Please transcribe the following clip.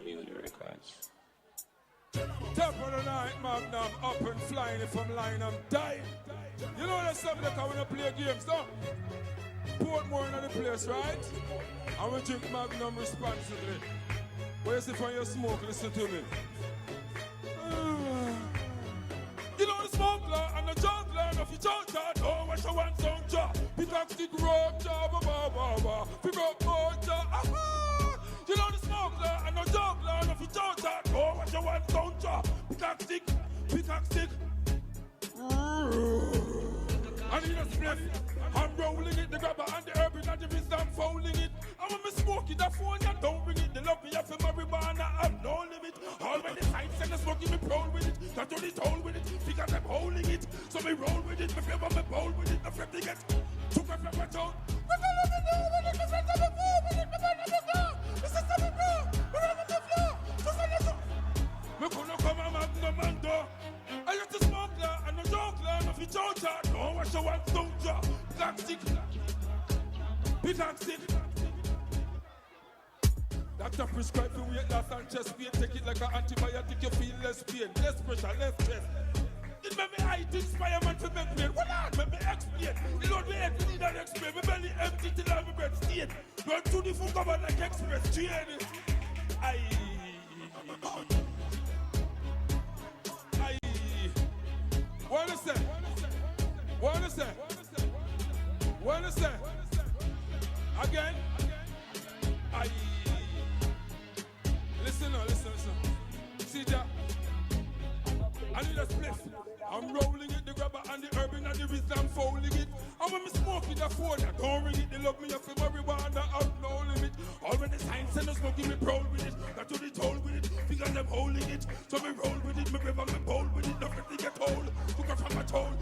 Beauty Records. Top of the night, Magnum, up and flying if I'm lying, I'm dying. You know that's something that I wanna play games, don't? Portmore in the place, right? And we drink Magnum responsibly. But you see when you smoke, listen to me. You know the smoke and the junk line of your junk jar. Oh, what you want, some jar. Pick up stick rope jar, ba ba ba ba. Pick up more jar, aha. You know the smoke and the junk line of your junk jar. Oh, what you want, some jar. Pick up stick, pick up stick. I need a spliff. I'm rolling it, the grabber and the herb and the wrist, I'm folding it. And when me smoke it, the phone, you don't bring it. The love me up for marijuana, I'm no limit. All when the sights and the smoking, me proud with it. That all is whole with it, because I'm holding it. So me roll with it, me flavor me bowl with it. The flip to get, took a flip my tone. We can let me know when it's a friend of a fool. We need me man of the car. This is something bro, we don't have the floor. Just let it go. Me couldn't come a Magnum and door. I used to smoke there and the joke there and if you don't talk, no, what you want, don't talk. Black stick, black stick. Doctor prescribe for weight loss and chest pain. Take it like an antibiotic, you feel less pain. Less pressure, less stress. It made me height inspire man to make pain. What on, make me explain. You know the head, you need an explain. My belly empty till I'm a breath stain. Run to the food cover like express train. Aye. What is that? What is that? What is that? Again? Aye. Listen now, listen. See that? I need a spliff. I'm rolling it, the grabber and the herb and the wrist, I'm folding it. And when me smoke it, the phone, I don't ring it. They love me up for marijuana, I'm no limit. All when the signs and the smoking, me proud with it. That's what they told with it, because I'm holding it. So me roll with it, me river, me bowl with it. Nothing to get old, took it from my toll.